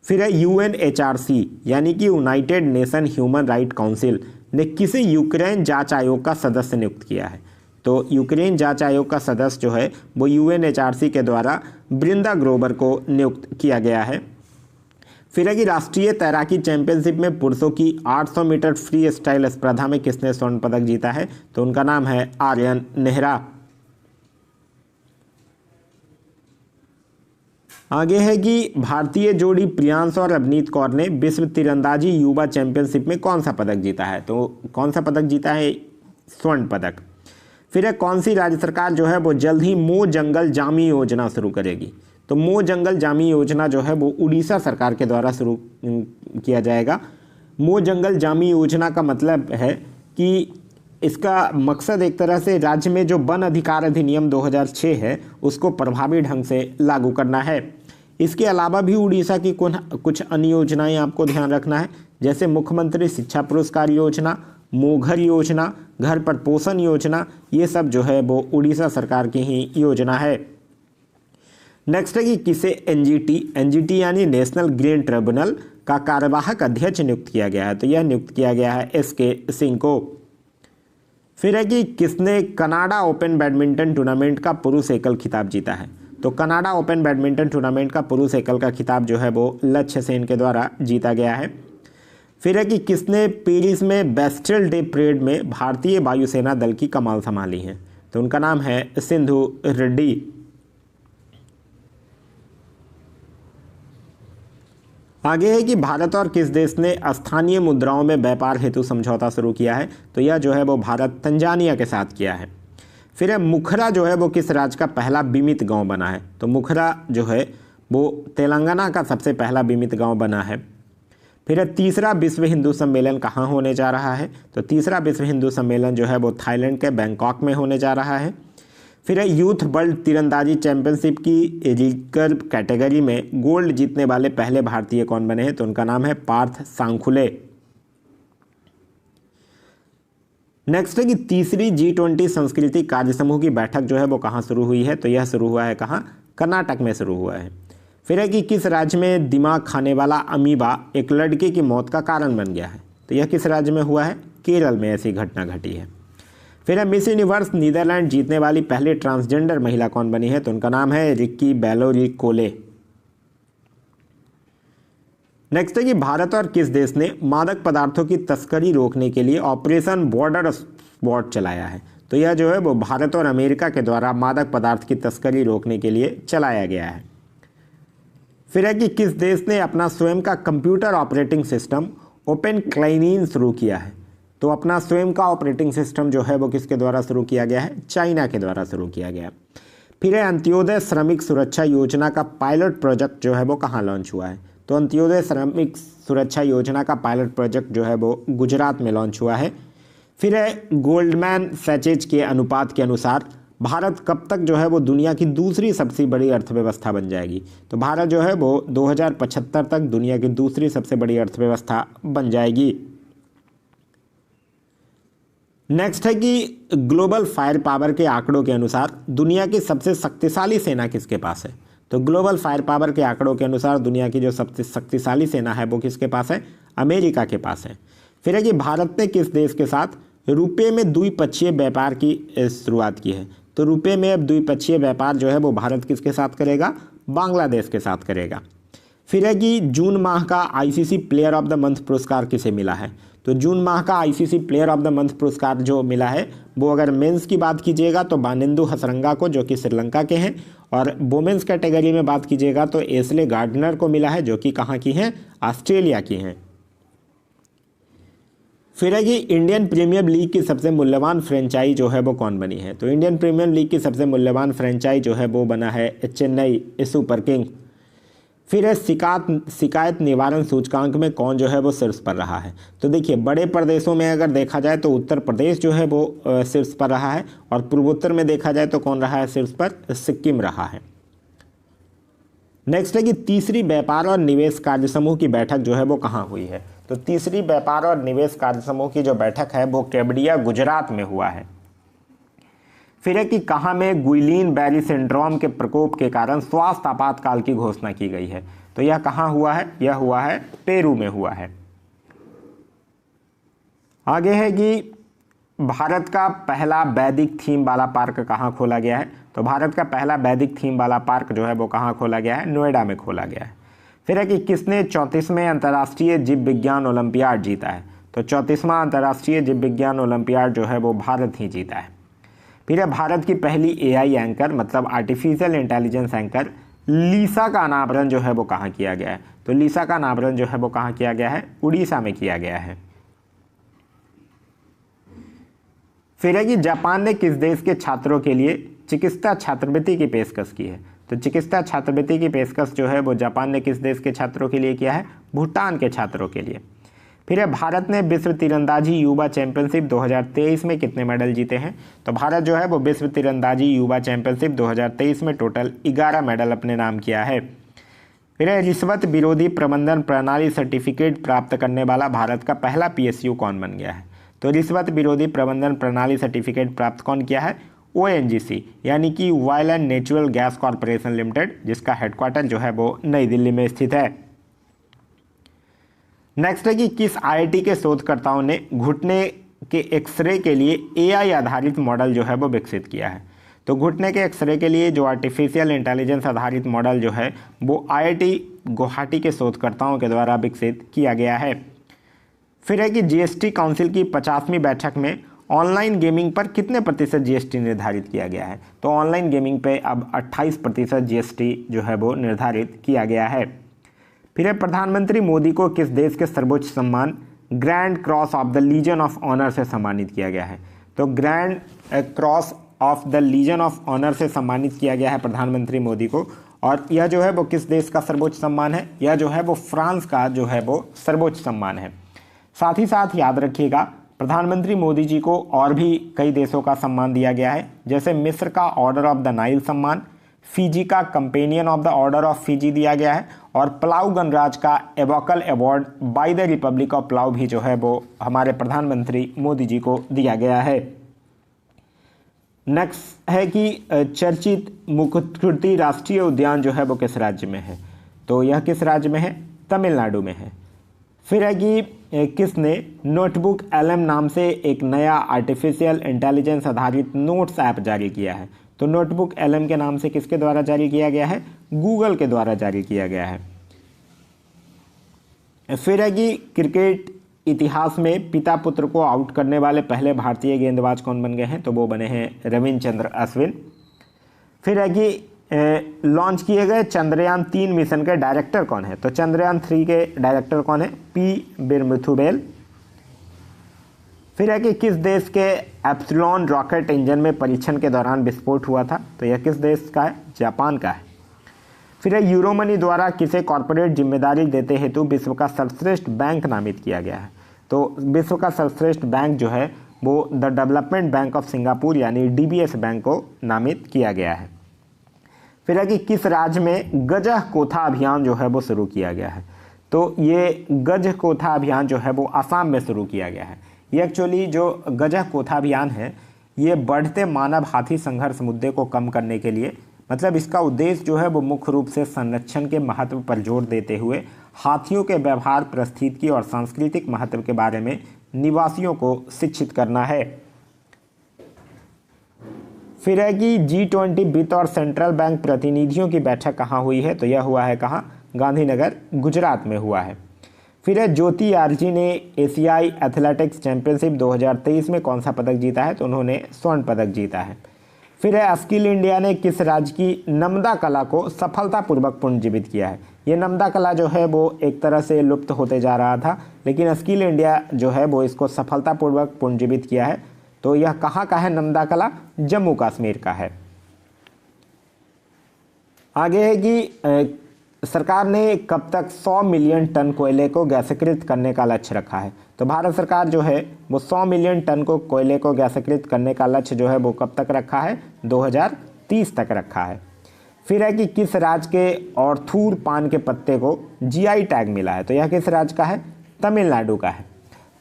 फिर है UNHRC यानी कि United nation human right council ने किसे यूक्रेन जांच आयोग का सदस्य नियुक्त किया है, तो यूक्रेन जांच आयोग का सदस्य जो है वो UNHRC के द्वारा ब्रिंदा ग्रोवर को नियुक्त किया गया है। फिर है कि राष्ट्रीय तैराकी चैंपियनशिप में पुरुषों की 800 मीटर फ्री स्टाइल स्पर्धा में किसने स्वर्ण पदक जीता है, तो उनका नाम है आर्यन नेहरा। आगे है कि भारतीय जोड़ी प्रियांश और अवनीत कौर ने विश्व तीरंदाजी युवा चैंपियनशिप में कौन सा पदक जीता है, तो कौन सा पदक जीता है, स्वर्ण पदक। फिर है कौन सी राज्य सरकार जो है वो जल्द ही मो जंगल जामी योजना शुरू करेगी, तो मो जंगल जामी योजना जो है वो उड़ीसा सरकार के द्वारा शुरू किया जाएगा। मो जंगल जामी योजना का मतलब है कि इसका मकसद एक तरह से राज्य में जो वन अधिकार अधिनियम 2006 है उसको प्रभावी ढंग से लागू करना है। इसके अलावा भी उड़ीसा की कुछ अन्य योजनाएं आपको ध्यान रखना है, जैसे मुख्यमंत्री शिक्षा पुरस्कार योजना, मोघर योजना, घर पर पोषण योजना, ये सब जो है वो उड़ीसा सरकार की ही योजना है। नेक्स्ट है कि किसे NGT यानी नेशनल ग्रीन ट्रिब्यूनल का कार्यवाहक अध्यक्ष नियुक्त किया गया है, तो यह नियुक्त किया गया है SK सिंह को। फिर है कि किसने कनाडा ओपन बैडमिंटन टूर्नामेंट का पुरुष एकल खिताब जीता है, तो कनाडा ओपन बैडमिंटन टूर्नामेंट का पुरुष एकल का खिताब जो है वो लक्ष्य सेन के द्वारा जीता गया है। फिर है कि किसने पेरिस में बेस्टिल डे परेड में भारतीय वायुसेना दल की कमान संभाली है, तो उनका नाम है सिंधु रेड्डी। आगे है कि भारत और किस देश ने स्थानीय मुद्राओं में व्यापार हेतु समझौता शुरू किया है, तो यह जो है वो भारत तंजानिया के साथ किया है। फिर है मुखरा जो है वो किस राज्य का पहला बीमित गांव बना है, तो मुखरा जो है वो तेलंगाना का सबसे पहला बीमित गांव बना है। फिर है तीसरा विश्व हिंदू सम्मेलन कहाँ होने जा रहा है, तो तीसरा विश्व हिंदू सम्मेलन जो है वो थाईलैंड के बैंकॉक में होने जा रहा है। फिर है यूथ वर्ल्ड तीरंदाजी चैंपियनशिप की रिकर्व कैटेगरी में गोल्ड जीतने वाले पहले भारतीय कौन बने हैं, तो उनका नाम है पार्थ सांखुले। नेक्स्ट है कि तीसरी G20 संस्कृति कार्य समूह की बैठक जो है वो कहाँ शुरू हुई है, तो यह शुरू हुआ है कहाँ, कर्नाटक में शुरू हुआ है। फिर है कि किस राज्य में दिमाग खाने वाला अमीबा एक लड़के की मौत का कारण बन गया है, तो यह किस राज्य में हुआ है, केरल में ऐसी घटना घटी है। फिर है मिस यूनिवर्स नीदरलैंड जीतने वाली पहली ट्रांसजेंडर महिला कौन बनी है, तो उनका नाम है रिक्की बैलोरिकोले। नेक्स्ट है कि भारत और किस देश ने मादक पदार्थों की तस्करी रोकने के लिए ऑपरेशन बॉर्डर स्पॉट चलाया है, तो यह जो है वो भारत और अमेरिका के द्वारा मादक पदार्थ की तस्करी रोकने के लिए चलाया गया है। फिर है कि किस देश ने अपना स्वयं का कंप्यूटर ऑपरेटिंग सिस्टम ओपन क्लाइनिन शुरू किया है, तो अपना स्वयं का ऑपरेटिंग सिस्टम जो है वो किसके द्वारा शुरू किया गया है, चाइना के द्वारा शुरू किया गया। फिर है अंत्योदय श्रमिक सुरक्षा योजना का पायलट प्रोजेक्ट जो है वो कहाँ लॉन्च हुआ है, तो अंत्योदय श्रमिक सुरक्षा योजना का पायलट प्रोजेक्ट जो है वो गुजरात में लॉन्च हुआ है। फिर है गोल्डमैन सैचेज के अनुपात के अनुसार भारत कब तक जो है वो दुनिया की दूसरी सबसे बड़ी अर्थव्यवस्था बन जाएगी, तो भारत जो है वो 2075 तक दुनिया की दूसरी सबसे बड़ी अर्थव्यवस्था बन जाएगी। नेक्स्ट है कि ग्लोबल फायर पावर के आंकड़ों के अनुसार दुनिया की सबसे शक्तिशाली सेना किसके पास है, तो ग्लोबल फायर पावर के आंकड़ों के अनुसार दुनिया की जो सबसे शक्तिशाली सेना है वो किसके पास है, अमेरिका के पास है। फिर है कि भारत ने किस देश के साथ रुपये में द्विपक्षीय व्यापार की शुरुआत की है, तो रुपये में अब द्विपक्षीय व्यापार जो है वो भारत किसके साथ करेगा, बांग्लादेश के साथ करेगा। फिर है कि जून माह का ICC player of the month पुरस्कार किसे मिला है, तो जून माह का ICC player of the month पुरस्कार जो मिला है वो अगर मेंस की बात कीजिएगा तो बानिंदु हसरंगा को जो कि श्रीलंका के हैं, और वुमेन्स कैटेगरी में बात कीजिएगा तो एस्ले गार्डनर को मिला है जो कि कहाँ की हैं, ऑस्ट्रेलिया की हैं। फिर है कि इंडियन प्रीमियर लीग की सबसे मूल्यवान फ्रेंचाइज जो है वो कौन बनी है, तो इंडियन प्रीमियर लीग की सबसे मूल्यवान फ्रेंचाइज जो है वो बना है चेन्नई सुपर किंग। फिर है शिकायत निवारण सूचकांक में कौन जो है वो शीर्ष पर रहा है, तो देखिए बड़े प्रदेशों में अगर देखा जाए तो उत्तर प्रदेश जो है वो शीर्ष पर रहा है, और पूर्वोत्तर में देखा जाए तो कौन रहा है शीर्ष पर, सिक्किम रहा है। नेक्स्ट है कि तीसरी व्यापार और निवेश कार्य समूह की बैठक जो है वो कहाँ हुई है, तो तीसरी व्यापार और निवेश कार्य समूह की जो बैठक है वो केवड़िया गुजरात में हुआ है। फिर है कि कहाँ में गुइलीन बैरी सिंड्रोम के प्रकोप के कारण स्वास्थ्य आपातकाल की घोषणा की गई है, तो यह कहाँ हुआ है, यह हुआ है पेरू में हुआ है। आगे है कि भारत का पहला वैदिक थीम वाला पार्क कहाँ खोला गया है, तो भारत का पहला वैदिक थीम वाला पार्क जो है वो कहाँ खोला गया है, नोएडा में खोला गया है। फिर है कि किसने 34वें अंतर्राष्ट्रीय जीव विज्ञान ओलंपियाड जीता है, तो 34वां अंतर्राष्ट्रीय जीव विज्ञान ओलंपियाड जो है वो भारत ही जीता है। फिर है भारत की पहली एआई एंकर मतलब आर्टिफिशियल इंटेलिजेंस एंकर लीसा का अनावरण जो है वो कहाँ किया गया है, तो लीसा का अनावरण जो है वो कहाँ किया गया है, उड़ीसा में किया गया है। फिर है कि जापान ने किस देश के छात्रों के लिए चिकित्सा छात्रवृत्ति की पेशकश की है, तो चिकित्सा छात्रवृत्ति की पेशकश जो है वो जापान ने किस देश के छात्रों के लिए किया है, भूटान के छात्रों के लिए। फिर है भारत ने विश्व तीरंदाजी युवा चैंपियनशिप 2023 में कितने मेडल जीते हैं, तो भारत जो है वो विश्व तीरंदाजी युवा चैंपियनशिप 2023 में टोटल 11 मेडल अपने नाम किया है। फिर है रिश्वत विरोधी प्रबंधन प्रणाली सर्टिफिकेट प्राप्त करने वाला भारत का पहला PSU कौन बन गया है, तो रिश्वत विरोधी प्रबंधन प्रणाली सर्टिफिकेट प्राप्त कौन किया है, ONGC यानी कि oil and natural gas corporation limited, जिसका हेडक्वार्टर जो है वो नई दिल्ली में स्थित है। नेक्स्ट है कि किस IIT के शोधकर्ताओं ने घुटने के एक्सरे के लिए AI आधारित मॉडल जो है वो विकसित किया है, तो घुटने के एक्सरे के लिए जो आर्टिफिशियल इंटेलिजेंस आधारित मॉडल जो है वो IIT गुवाहाटी के शोधकर्ताओं के द्वारा विकसित किया गया है। फिर है कि GST काउंसिल की 50वीं बैठक में ऑनलाइन गेमिंग पर कितने प्रतिशत GST निर्धारित किया गया है, तो ऑनलाइन गेमिंग पे अब 28% GST जो है वो निर्धारित किया गया है। फिर है प्रधानमंत्री मोदी को किस देश के सर्वोच्च सम्मान grand cross of the legion of honour से सम्मानित किया गया है, तो grand cross of the legion of honour से सम्मानित किया गया है प्रधानमंत्री मोदी को, और यह जो है वो किस देश का सर्वोच्च सम्मान है, यह जो है वो फ्रांस का जो है वो सर्वोच्च सम्मान है। साथ ही साथ याद रखिएगा प्रधानमंत्री मोदी जी को और भी कई देशों का सम्मान दिया गया है, जैसे मिस्र का ऑर्डर ऑफ द नाइल सम्मान, फिजी का companion of the order of Fiji दिया गया है, और प्लाऊ गणराज का एवोकल award by the republic of Palau भी जो है वो हमारे प्रधानमंत्री मोदी जी को दिया गया है। नेक्स्ट है कि चर्चित मुकुटकृति राष्ट्रीय उद्यान जो है वो किस राज्य में है, तो यह किस राज्य में है, तमिलनाडु में है। फिर है कि किसने नोटबुक LM नाम से एक नया आर्टिफिशियल इंटेलिजेंस आधारित नोट्स ऐप जारी किया है, तो नोटबुक LM के नाम से किसके द्वारा जारी किया गया है, गूगल के द्वारा जारी किया गया है। फिर है कि क्रिकेट इतिहास में पिता पुत्र को आउट करने वाले पहले भारतीय गेंदबाज कौन बन गए हैं, तो वो बने हैं रविचंद्र अश्विन। फिर है कि लॉन्च किए गए चंद्रयान 3 मिशन के डायरेक्टर कौन है, तो चंद्रयान 3 के डायरेक्टर कौन है, P बिरमुथुबेल। फिर है कि किस देश के एप्सिलॉन रॉकेट इंजन में परीक्षण के दौरान विस्फोट हुआ था, तो यह किस देश का है, जापान का है। फिर है यूरोमनी द्वारा किसे कॉर्पोरेट जिम्मेदारी देते हेतु विश्व का सर्वश्रेष्ठ बैंक नामित किया गया है, तो विश्व का सर्वश्रेष्ठ बैंक जो है वो the development bank of Singapore यानी DBS बैंक को नामित किया गया है। फिर है कि किस राज्य में गजह कोथा अभियान जो है वो शुरू किया गया है, तो ये गजह कोथा अभियान जो है वो असम में शुरू किया गया है। ये एक्चुअली जो गजह कोथा अभियान है ये बढ़ते मानव हाथी संघर्ष मुद्दे को कम करने के लिए, मतलब इसका उद्देश्य जो है वो मुख्य रूप से संरक्षण के महत्व पर जोर देते हुए हाथियों के व्यवहार, परिस्थितिकी और सांस्कृतिक महत्व के बारे में निवासियों को शिक्षित करना है। फिर है कि G20 वित्त और सेंट्रल बैंक प्रतिनिधियों की बैठक कहाँ हुई है, तो यह हुआ है कहाँ, गांधीनगर गुजरात में हुआ है। फिर है ज्योति आरजी ने एशियाई एथलेटिक्स चैंपियनशिप 2023 में कौन सा पदक जीता है, तो उन्होंने स्वर्ण पदक जीता है। फिर है स्किल इंडिया ने किस राज्य की नमदा कला को सफलतापूर्वक पुनर्जीवित किया है। ये नमदा कला जो है वो एक तरह से लुप्त होते जा रहा था, लेकिन स्किल इंडिया जो है वो इसको सफलतापूर्वक पुनर्जीवित किया है। तो यह कहाँ का है नमदा कला, जम्मू कश्मीर का है। आगे है कि सरकार ने कब तक 100 मिलियन टन कोयले को गैसीकृत करने का लक्ष्य रखा है, तो भारत सरकार जो है वो 100 मिलियन टन को कोयले को गैसीकृत करने का लक्ष्य जो है वो कब तक रखा है, 2030 तक रखा है। फिर है कि किस राज्य के ऑर्थूर पान के पत्ते को GI टैग मिला है, तो यह किस राज्य का है, तमिलनाडु का है।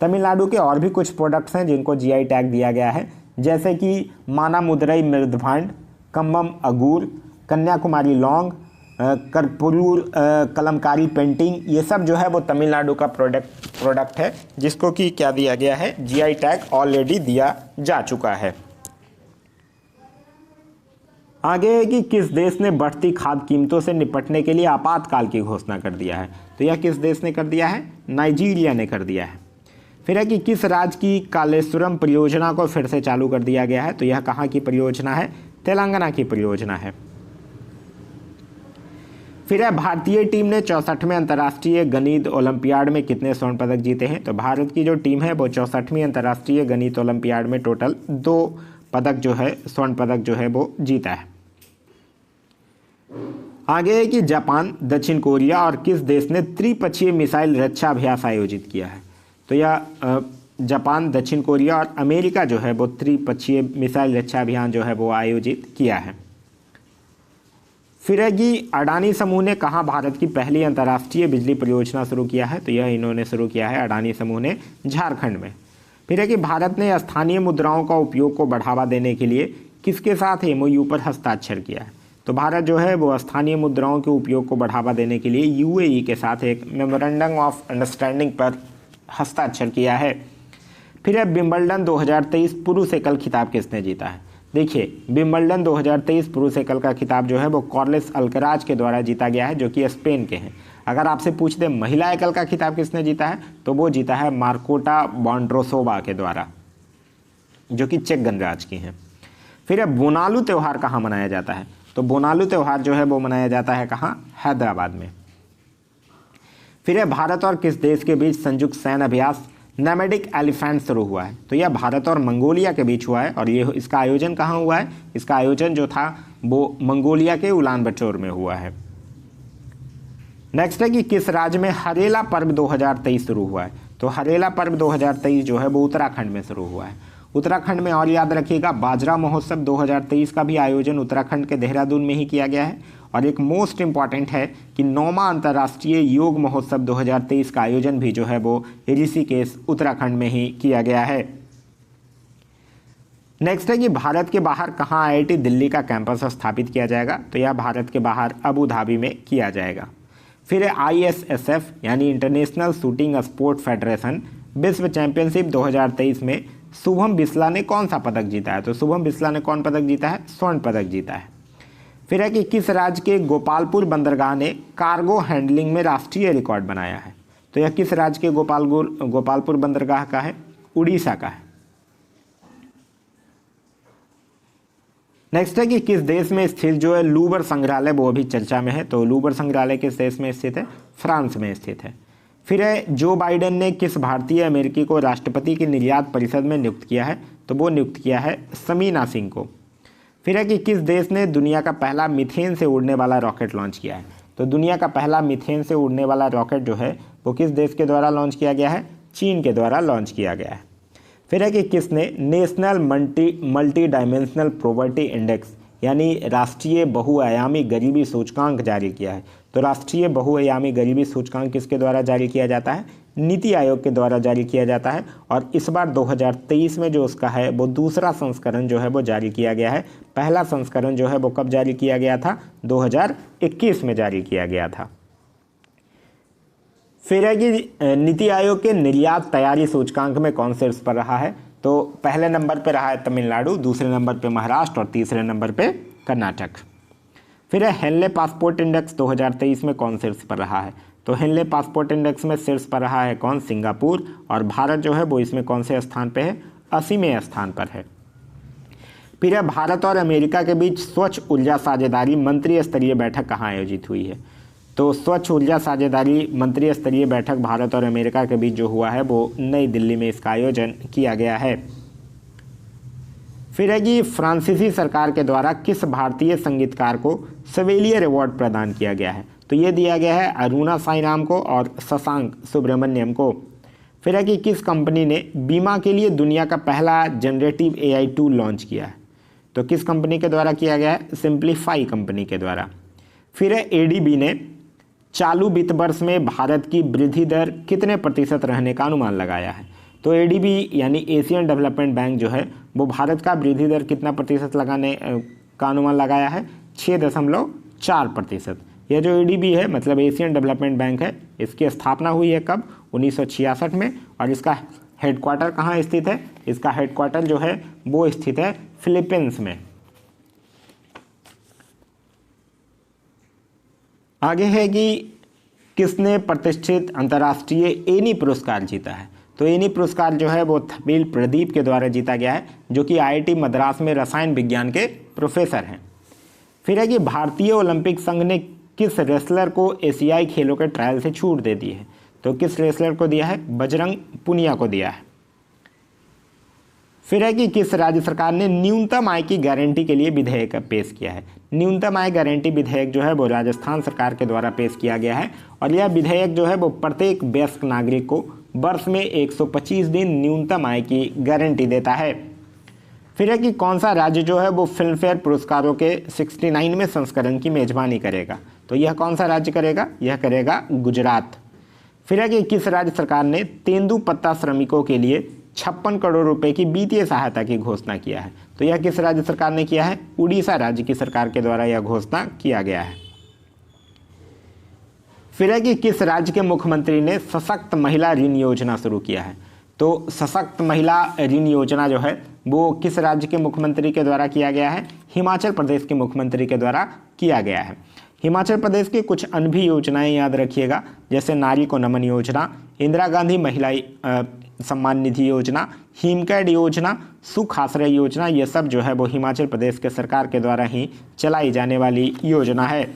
तमिलनाडु के और भी कुछ प्रोडक्ट्स हैं जिनको GI टैग दिया गया है, जैसे कि मानामुदरई मृदभांड, कम्बम अगूर, कन्याकुमारी लौंग, कर्पूर कलमकारी पेंटिंग, ये सब जो है वो तमिलनाडु का प्रोडक्ट है जिसको कि क्या दिया गया है, GI टैग ऑलरेडी दिया जा चुका है। आगे है कि किस देश ने बढ़ती खाद्य कीमतों से निपटने के लिए आपातकाल की घोषणा कर दिया है, तो यह किस देश ने कर दिया है, नाइजीरिया ने कर दिया है। फिर है कि किस राज्य की कालेश्वरम परियोजना को फिर से चालू कर दिया गया है, तो यह कहाँ की परियोजना है, तेलंगाना की परियोजना है। फिर है भारतीय टीम ने 64वें अंतर्राष्ट्रीय गणित ओलंपियाड में कितने स्वर्ण पदक जीते हैं, तो भारत की जो टीम है वो 64वीं अंतर्राष्ट्रीय गणित ओलंपियाड में टोटल 2 पदक जो है, स्वर्ण पदक जो है वो जीता है। आगे है कि जापान, दक्षिण कोरिया और किस देश ने त्रिपक्षीय मिसाइल रक्षा अभ्यास आयोजित किया है, तो यह जापान, दक्षिण कोरिया और अमेरिका जो है वो त्रिपक्षीय मिसाइल रक्षा अभियान जो है वो आयोजित किया है। फिर है कि अडानी समूह ने कहाँ भारत की पहली अंतर्राष्ट्रीय बिजली परियोजना शुरू किया है, तो यह इन्होंने शुरू किया है अडानी समूह ने झारखंड में। फिर है कि भारत ने स्थानीय मुद्राओं का उपयोग को बढ़ावा देने के लिए किसके साथ MOU पर हस्ताक्षर किया है, तो भारत जो है वो स्थानीय मुद्राओं के उपयोग को बढ़ावा देने के लिए UAE के साथ एक मेमोरेंडम ऑफ अंडरस्टैंडिंग पर हस्ताक्षर किया है। फिर है विंबलडन 2023 पुरुष एकल खिताब किसने जीता है, देखिए विंबलडन 2023 पुरुष एकल का खिताब जो है वो कार्लोस अल्कराज के द्वारा जीता गया है जो कि स्पेन के हैं। अगर आपसे पूछ दे महिला एकल का खिताब किसने जीता है, तो वो जीता है मार्कोटा बॉन्ड्रोसोवा के द्वारा जो कि चेक गणराज्य की हैं। फिर है बोनालू त्यौहार कहाँ मनाया जाता है, तो बोनालू त्यौहार जो है वो मनाया जाता है कहाँ, हैदराबाद में। फिर है भारत और किस देश के बीच संयुक्त सैन्य अभ्यास नैमेडिक एलिफेंट शुरू हुआ है, तो यह भारत और मंगोलिया के बीच हुआ है और ये इसका आयोजन कहाँ हुआ है, इसका आयोजन जो था वो मंगोलिया के उलान बटोर में हुआ है। नेक्स्ट है कि किस राज्य में हरेला पर्व 2023 शुरू हुआ है, तो हरेला पर्व 2023 जो है वो उत्तराखंड में शुरू हुआ है। उत्तराखंड में, और याद रखिएगा, बाजरा महोत्सव 2023 का भी आयोजन उत्तराखंड के देहरादून में ही किया गया है। और एक मोस्ट इम्पॉर्टेंट है कि 9वां अंतर्राष्ट्रीय योग महोत्सव 2023 का आयोजन भी जो है वो ऋषिकेश उत्तराखंड में ही किया गया है। नेक्स्ट है कि भारत के बाहर कहाँ आईआईटी दिल्ली का कैंपस स्थापित किया जाएगा, तो यह भारत के बाहर अबू धाबी में किया जाएगा। फिर है ISSF यानी इंटरनेशनल शूटिंग स्पोर्ट फेडरेशन विश्व चैंपियनशिप 2023 में शुभम बिस्ला ने कौन सा पदक जीता है, तो शुभम बिस्ला ने कौन पदक जीता है, स्वर्ण पदक जीता है। फिर है कि किस राज्य के गोपालपुर बंदरगाह ने कार्गो हैंडलिंग में राष्ट्रीय रिकॉर्ड बनाया है, तो यह किस राज्य के गोपालपुर बंदरगाह का है, उड़ीसा का है। नेक्स्ट है कि किस देश में स्थित जो है लूवर संग्रहालय वो अभी चर्चा में है, तो लूवर संग्रहालय किस देश में स्थित है, फ्रांस में स्थित है। फिर है जो बाइडेन ने किस भारतीय अमेरिकी को राष्ट्रपति की निर्यात परिषद में नियुक्त किया है, तो वो नियुक्त किया है समीना सिंह को। फिर है कि किस देश ने दुनिया का पहला मीथेन से उड़ने वाला रॉकेट लॉन्च किया है, तो दुनिया का पहला मीथेन से उड़ने वाला रॉकेट जो है वो किस देश के द्वारा लॉन्च किया गया है, चीन के द्वारा लॉन्च किया गया है। फिर है कि किसने national multi dimensional poverty index यानी राष्ट्रीय बहुआयामी गरीबी सूचकांक जारी किया है, तो राष्ट्रीय बहुआयामी गरीबी सूचकांक किसके द्वारा जारी किया जाता है, नीति आयोग के द्वारा जारी किया जाता है। और इस बार 2023 में जो उसका है वो दूसरा संस्करण जो है वो जारी किया गया है। पहला संस्करण जो है वो कब जारी किया गया था, 2021 में जारी किया गया था। फिर है कि नीति आयोग के निर्यात तैयारी सूचकांक में कौन शीर्ष पर रहा है, तो पहले नंबर पर रहा है तमिलनाडु, दूसरे नंबर पे महाराष्ट्र और तीसरे नंबर पे कर्नाटक। फिर है हेनले पासपोर्ट इंडेक्स 2023 में कौन शीर्ष पर रहा है, तो हेनले पासपोर्ट इंडेक्स में शीर्ष पर रहा है कौन, सिंगापुर। और भारत जो है वो इसमें कौन से स्थान पे है, 80वें स्थान पर है। फिर है भारत और अमेरिका के बीच स्वच्छ ऊर्जा साझेदारी मंत्री स्तरीय बैठक कहाँ आयोजित हुई है, तो स्वच्छ ऊर्जा साझेदारी मंत्री स्तरीय बैठक भारत और अमेरिका के बीच जो हुआ है वो नई दिल्ली में इसका आयोजन किया गया है। फिर है कि फ्रांसीसी सरकार के द्वारा किस भारतीय संगीतकार को सवेलियर अवार्ड प्रदान किया गया है, तो ये दिया गया है अरुणा साईराम को और शशांक सुब्रमण्यम को। फिर है कि किस कंपनी ने बीमा के लिए दुनिया का पहला जनरेटिव AI टूल लॉन्च किया है, तो किस कंपनी के द्वारा किया गया है, सिंप्लीफाई कंपनी के द्वारा। फिर है ADB ने चालू वित्त वर्ष में भारत की वृद्धि दर कितने प्रतिशत रहने का अनुमान लगाया है, तो ADB यानी एशियन डेवलपमेंट बैंक जो है वो भारत का वृद्धि दर कितना प्रतिशत लगाने का अनुमान लगाया है, 6.4%। यह जो ADB है मतलब एशियन डेवलपमेंट बैंक है, इसकी स्थापना हुई है कब, 1966 में। और इसका हेडक्वार्टर कहाँ स्थित है, इसका हेडक्वार्टर जो है वो स्थित है फिलीपींस में। आगे है कि किसने प्रतिष्ठित अंतर्राष्ट्रीय एनी पुरस्कार जीता है, तो एनी पुरस्कार जो है वो थपील प्रदीप के द्वारा जीता गया है, जो कि IIT मद्रास में रसायन विज्ञान के प्रोफेसर हैं। फिर है कि भारतीय ओलंपिक संघ ने किस रेसलर को एशियाई खेलों के ट्रायल से छूट दे दी है, तो किस रेसलर को दिया है, बजरंग पुनिया को दिया है। फिर है कि किस राज्य सरकार ने न्यूनतम आय की गारंटी के लिए विधेयक पेश किया है, न्यूनतम आय गारंटी विधेयक जो है वो राजस्थान सरकार के द्वारा पेश किया गया है। और यह विधेयक जो है वो प्रत्येक वयस्क नागरिक को वर्ष में 125 दिन न्यूनतम आय की गारंटी देता है। फिर है कि कौन सा राज्य जो है वो फिल्म फेयर पुरस्कारों के 69वें संस्करण की मेजबानी करेगा, तो यह कौन सा राज्य करेगा, यह करेगा गुजरात। फिर है कि किस राज्य सरकार ने तेंदुपत्ता श्रमिकों के लिए 56 करोड़ रुपए की वित्तीय सहायता की घोषणा किया है, तो यह किस राज्य सरकार ने किया है, उड़ीसा राज्य की सरकार के द्वारा यह घोषणा किया गया है। फिर है कि किस राज्य के मुख्यमंत्री ने सशक्त महिला ऋण योजना शुरू किया है, तो सशक्त महिला ऋण योजना जो है वो किस राज्य के मुख्यमंत्री के द्वारा किया गया है, हिमाचल प्रदेश के मुख्यमंत्री के द्वारा किया गया है। हिमाचल प्रदेश की कुछ अन्य भी योजनाएं याद रखिएगा, जैसे नारी को नमन योजना, इंदिरा गांधी महिला सम्मान निधि योजना, हिमकैड योजना, सुख आश्रय योजना, ये सब जो है वो हिमाचल प्रदेश के सरकार के द्वारा ही चलाई जाने वाली योजना है।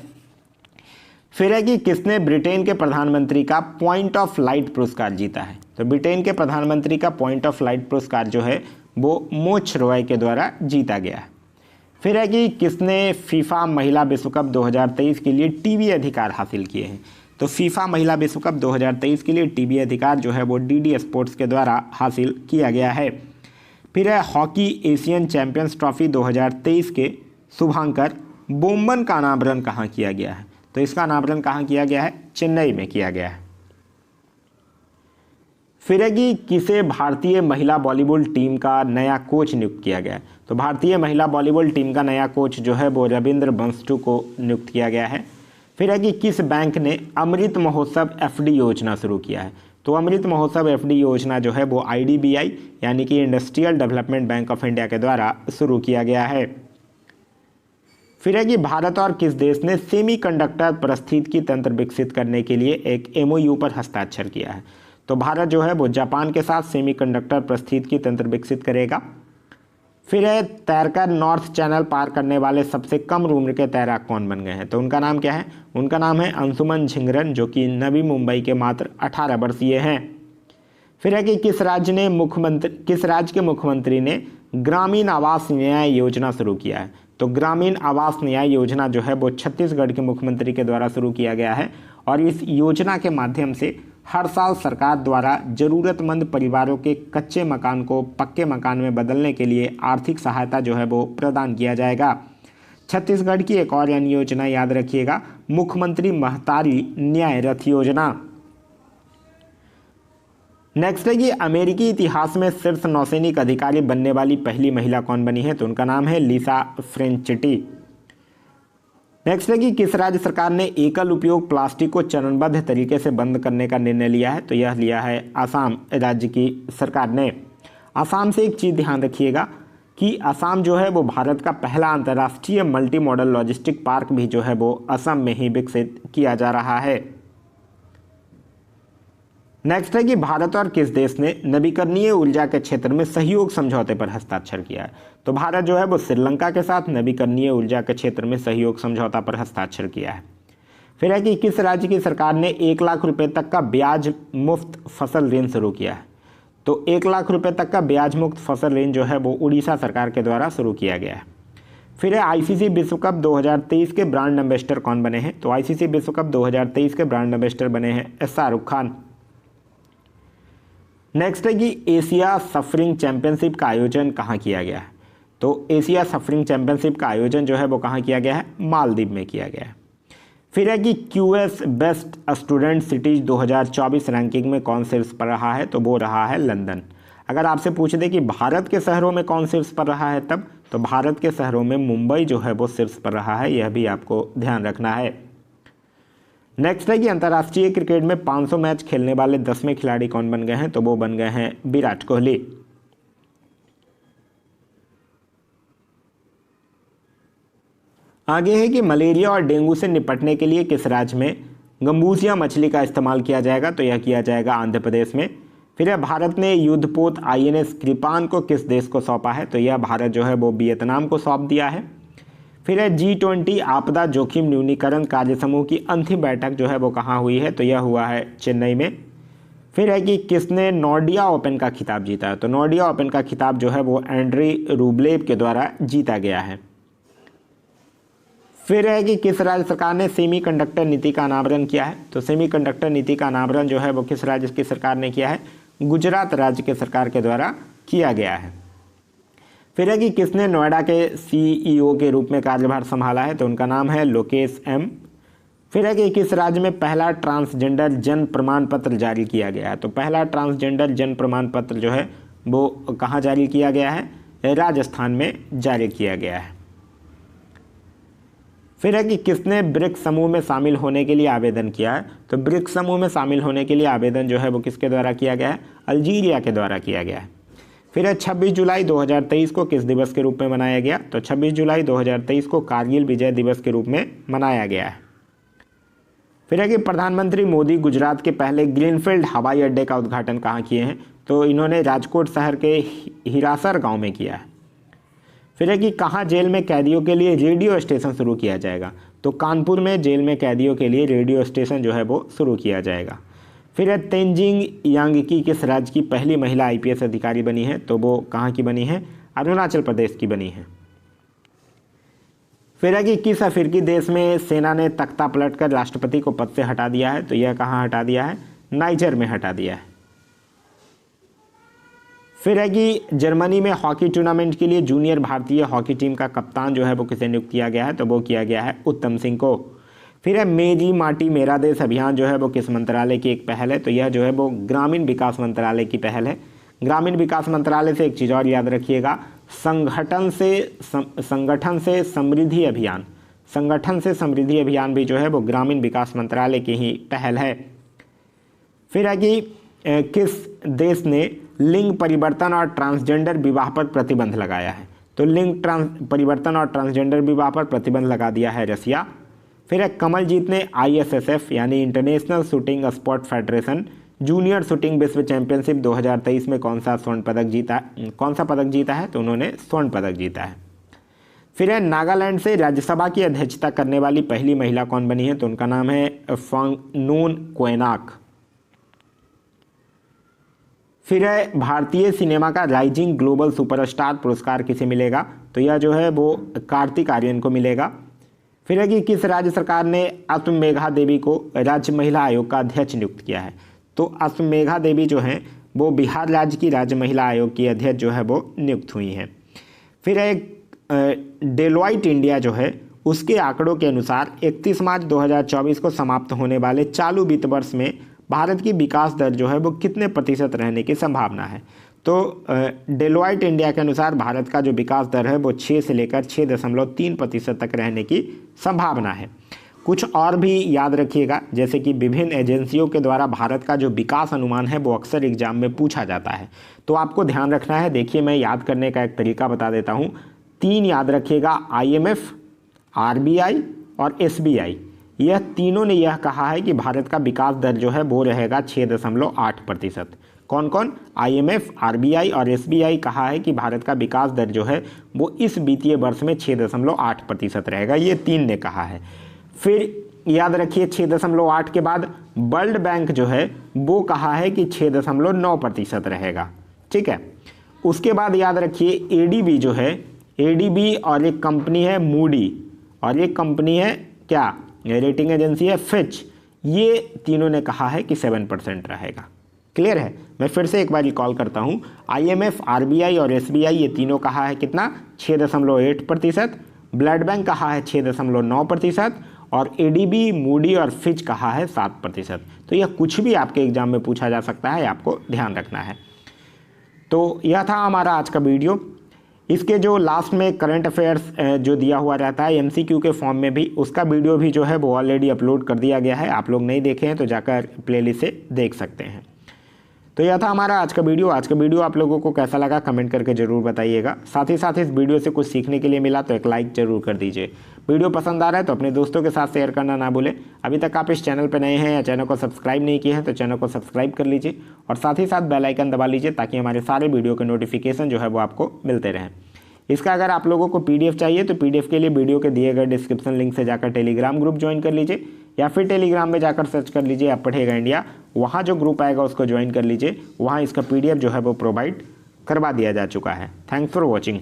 फिर है कि किसने ब्रिटेन के प्रधानमंत्री का पॉइंट ऑफ लाइट पुरस्कार जीता है, तो ब्रिटेन के प्रधानमंत्री का पॉइंट ऑफ लाइट पुरस्कार जो है वो मोच रॉय के द्वारा जीता गया है। फिर है कि किसने फीफा महिला विश्व कप 2023 के लिए टीवी अधिकार हासिल किए हैं, तो फीफा महिला विश्व कप 2023 के लिए टीवी अधिकार जो है वो डीडी स्पोर्ट्स के द्वारा हासिल किया गया है। फिर है हॉकी एशियन चैंपियंस ट्रॉफी 2023 के शुभांकर बोम्बन का अनावरण कहाँ किया गया है? तो इसका अनावरण कहाँ किया गया है? चेन्नई में किया गया है। फिर है कि किसे भारतीय महिला वॉलीबॉल टीम का नया कोच नियुक्त किया गया है? तो भारतीय महिला वॉलीबॉल टीम का नया कोच जो है वो रविंद्र बंसटू को नियुक्त किया गया है। फिर है कि किस बैंक ने अमृत महोत्सव एफडी योजना शुरू किया है? तो अमृत महोत्सव एफडी योजना जो है वो आईडीबीआई यानी कि industrial development bank of India के द्वारा शुरू किया गया है। फिर है कि भारत और किस देश ने सेमीकंडक्टर पारिस्थितिकी तंत्र विकसित करने के लिए एक एमओयू पर हस्ताक्षर किया है? तो भारत जो है वो जापान के साथ सेमीकंडक्टर पारिस्थितिकी तंत्र विकसित करेगा। फिर है तैरकर नॉर्थ चैनल पार करने वाले सबसे कम उम्र के तैराक कौन बन गए हैं? तो उनका नाम क्या है? उनका नाम है अंशुमन झिंगरन, जो कि नवी मुंबई के मात्र 18 वर्षीय हैं। फिर है कि किस राज्य के मुख्यमंत्री ने ग्रामीण आवास न्याय योजना शुरू किया है? तो ग्रामीण आवास न्याय योजना जो है वो छत्तीसगढ़ के मुख्यमंत्री के द्वारा शुरू किया गया है और इस योजना के माध्यम से हर साल सरकार द्वारा जरूरतमंद परिवारों के कच्चे मकान को पक्के मकान में बदलने के लिए आर्थिक सहायता जो है वो प्रदान किया जाएगा। छत्तीसगढ़ की एक और योजना याद रखिएगा, मुख्यमंत्री महतारी न्याय रथ योजना। नेक्स्ट है कि अमेरिकी इतिहास में शीर्ष नौसैनिक अधिकारी बनने वाली पहली महिला कौन बनी है? तो उनका नाम है लिसा फ्रेंचिटी। नेक्स्ट है कि किस राज्य सरकार ने एकल उपयोग प्लास्टिक को चरणबद्ध तरीके से बंद करने का निर्णय लिया है? तो यह लिया है असम राज्य की सरकार ने। असम से एक चीज़ ध्यान रखिएगा कि असम जो है वो भारत का पहला अंतर्राष्ट्रीय मल्टी मॉडल लॉजिस्टिक पार्क भी जो है वो असम में ही विकसित किया जा रहा है। नेक्स्ट है कि भारत और किस देश ने नवीकरणीय ऊर्जा के क्षेत्र में सहयोग समझौते पर हस्ताक्षर किया है? तो भारत जो है वो श्रीलंका के साथ नवीकरणीय ऊर्जा के क्षेत्र में सहयोग समझौता पर हस्ताक्षर किया है। फिर है कि किस राज्य की सरकार ने 1 लाख रुपए तक का ब्याज मुक्त फसल ऋण शुरू किया है? तो 1 लाख रुपए तक का ब्याज मुक्त फसल ऋण जो है वो उड़ीसा सरकार के द्वारा शुरू किया गया है। फिर है आईसीसी विश्व कप 2023 के ब्रांड एम्बेसडर कौन बने हैं? तो आईसीसी विश्व कप 2023 के ब्रांड एम्बेसडर बने हैं शाहरुख खान। नेक्स्ट है कि एशिया सफरिंग चैंपियनशिप का आयोजन कहाँ किया गया है? तो एशिया सफरिंग चैंपियनशिप का आयोजन जो है वो कहाँ किया गया है? मालदीव में किया गया है। फिर है कि QS best student cities 2024 ranking में कौन शीर्ष पर रहा है? तो वो रहा है लंदन। अगर आपसे पूछ दे कि भारत के शहरों में कौन शीर्ष पर रहा है तब, तो भारत के शहरों में मुंबई जो है वो शीर्ष पर रहा है, यह भी आपको ध्यान रखना है। नेक्स्ट है कि अंतर्राष्ट्रीय क्रिकेट में 500 मैच खेलने वाले 10वें खिलाड़ी कौन बन गए हैं? तो वो बन गए हैं विराट कोहली। आगे है कि मलेरिया और डेंगू से निपटने के लिए किस राज्य में गंबूसिया मछली का इस्तेमाल किया जाएगा? तो यह किया जाएगा आंध्र प्रदेश में। फिर है भारत ने युद्धपोत आईएनएस कृपान को किस देश को सौंपा है? तो यह भारत जो है वो वियतनाम को सौंप दिया है। फिर है G20 आपदा जोखिम न्यूनीकरण कार्य समूह की अंतिम बैठक जो है वो कहाँ हुई है? तो यह हुआ है चेन्नई में। फिर है कि किसने नॉर्डिया ओपन का खिताब जीता है? तो नॉर्डिया ओपन का खिताब जो है वो एंड्री रूबलेव के द्वारा जीता गया है। फिर है कि किस राज्य सरकार ने सेमीकंडक्टर नीति का अनावरण किया है? तो सेमीकंडक्टर नीति का अनावरण जो है वो किस राज्य की सरकार ने किया है? गुजरात राज्य के सरकार के द्वारा किया गया है। फिर है कि किसने नोएडा के सीईओ के रूप में कार्यभार संभाला है? तो उनका नाम है लोकेश एम। फिर है कि किस राज्य में पहला ट्रांसजेंडर जन्म प्रमाण पत्र जारी किया गया है? तो पहला ट्रांसजेंडर जन्म प्रमाण पत्र जो है वो कहाँ जारी किया गया है? राजस्थान में जारी किया गया है। फिर है कि किसने ब्रिक्स समूह में शामिल होने के लिए आवेदन किया है? तो ब्रिक्स समूह में शामिल होने के लिए आवेदन जो है वो किसके द्वारा किया गया है? अल्जीरिया के द्वारा किया गया है। फिर है 26 जुलाई 2023 को किस दिवस के रूप में मनाया गया? तो 26 जुलाई 2023 को कारगिल विजय दिवस के रूप में मनाया गया है। फिर है कि प्रधानमंत्री मोदी गुजरात के पहले ग्रीनफील्ड हवाई अड्डे का उद्घाटन कहाँ किए हैं? तो इन्होंने राजकोट शहर के हिरासर गांव में किया है। फिर है कि कहाँ जेल में कैदियों के लिए रेडियो स्टेशन शुरू किया जाएगा? तो कानपुर में जेल में कैदियों के लिए रेडियो स्टेशन जो है वो शुरू किया जाएगा। फिर है तेंजिंग यांगकी किस राज्य की पहली महिला आईपीएस अधिकारी बनी है? तो वो कहाँ की बनी है? अरुणाचल प्रदेश की बनी है। फिर है कि किस अफ्रीकी देश में सेना ने तख्ता पलटकर राष्ट्रपति को पद से हटा दिया है? तो यह कहाँ हटा दिया है? नाइजर में हटा दिया है। फिर है कि जर्मनी में हॉकी टूर्नामेंट के लिए जूनियर भारतीय हॉकी टीम का कप्तान जो है वो किसे नियुक्त किया गया है? तो वो किया गया है उत्तम सिंह को। फिर है मेरी माटी मेरा देश अभियान जो है वो किस मंत्रालय की एक पहल है? तो यह जो है वो ग्रामीण विकास मंत्रालय की पहल है। ग्रामीण विकास मंत्रालय से एक चीज़ और याद रखिएगा, संगठन से समृद्धि अभियान, संगठन से समृद्धि अभियान भी जो है वो ग्रामीण विकास मंत्रालय की ही पहल है। फिर है कि किस देश ने लिंग परिवर्तन और ट्रांसजेंडर विवाह पर प्रतिबंध लगाया है? तो लिंग परिवर्तन और ट्रांसजेंडर विवाह पर प्रतिबंध लगा दिया है रसिया। फिर है कमलजीत ने ISSF यानी international shooting sport federation junior shooting विश्व चैंपियनशिप 2023 में कौन सा पदक जीता है? तो उन्होंने स्वर्ण पदक जीता है। फिर है नागालैंड से राज्यसभा की अध्यक्षता करने वाली पहली महिला कौन बनी है? तो उनका नाम है फंगनून कोएनाक। फिर है भारतीय सिनेमा का राइजिंग ग्लोबल सुपरस्टार पुरस्कार किसे मिलेगा? तो यह जो है वो कार्तिक आर्यन को मिलेगा। फिर है कि किस राज्य सरकार ने अश्वमेधा देवी को राज्य महिला आयोग का अध्यक्ष नियुक्त किया है? तो अश्वमेधा देवी जो हैं वो बिहार राज्य की राज्य महिला आयोग की अध्यक्ष जो है वो नियुक्त हुई हैं। फिर है डेलॉइट इंडिया जो है उसके आंकड़ों के अनुसार 31 मार्च 2024 को समाप्त होने वाले चालू वित्त वर्ष में भारत की विकास दर जो है वो कितने प्रतिशत रहने की संभावना है? तो डेलॉइट इंडिया के अनुसार भारत का जो विकास दर है वो 6 से लेकर 6.3% तक रहने की संभावना है। कुछ और भी याद रखिएगा, जैसे कि विभिन्न एजेंसियों के द्वारा भारत का जो विकास अनुमान है वो अक्सर एग्जाम में पूछा जाता है, तो आपको ध्यान रखना है। देखिए मैं याद करने का एक तरीका बता देता हूँ। 3 याद रखिएगा, IMF, RBI और SBI, यह तीनों ने यह कहा है कि भारत का विकास दर जो है वो रहेगा 6.8%। कौन कौन? IMF, RBI और SBI कहा है कि भारत का विकास दर जो है वो इस वित्तीय वर्ष में 6.8% रहेगा, ये 3 ने कहा है। फिर याद रखिए 6.8 के बाद वर्ल्ड बैंक जो है वो कहा है कि 6.9% रहेगा, ठीक है। उसके बाद याद रखिए ADB जो है, ADB और एक कंपनी है मूडी और एक कंपनी है क्या, रेटिंग एजेंसी है फिच, ये तीनों ने कहा है कि 7% रहेगा। क्लियर है? मैं फिर से एक बार रिकॉल करता हूँ, IMF, RBI और SBI ये तीनों कहा है कितना, 6.8%, ब्लड बैंक कहा है 6.9% और ADB, मूडी और फिच कहा है 7%। तो यह कुछ भी आपके एग्जाम में पूछा जा सकता है, आपको ध्यान रखना है। तो यह था हमारा आज का वीडियो। इसके जो लास्ट में करंट अफेयर्स जो दिया हुआ रहता है MCQ के फॉर्म में भी, उसका वीडियो भी जो है वो ऑलरेडी अपलोड कर दिया गया है। आप लोग नहीं देखे हैं तो जाकर प्लेलिस्ट से देख सकते हैं। तो यह था हमारा आज का वीडियो। आज का वीडियो आप लोगों को कैसा लगा कमेंट करके ज़रूर बताइएगा। साथ ही साथ इस वीडियो से कुछ सीखने के लिए मिला तो एक लाइक ज़रूर कर दीजिए। वीडियो पसंद आ रहा है तो अपने दोस्तों के साथ शेयर करना ना भूलें। अभी तक आप इस चैनल पर नए हैं या चैनल को सब्सक्राइब नहीं किए हैं तो चैनल को सब्सक्राइब कर लीजिए और साथ ही साथ बेल आइकन दबा लीजिए ताकि हमारे सारे वीडियो के नोटिफिकेशन जो है वो आपको मिलते रहें। इसका अगर आप लोगों को PDF चाहिए तो PDF के लिए वीडियो के दिए गए डिस्क्रिप्शन लिंक से जाकर टेलीग्राम ग्रुप ज्वाइन कर लीजिए या फिर टेलीग्राम में जाकर सर्च कर लीजिए अब पढ़ेगा इंडिया, वहाँ जो ग्रुप आएगा उसको ज्वाइन कर लीजिए। वहाँ इसका PDF जो है वो प्रोवाइड करवा दिया जा चुका है। Thanks for watching.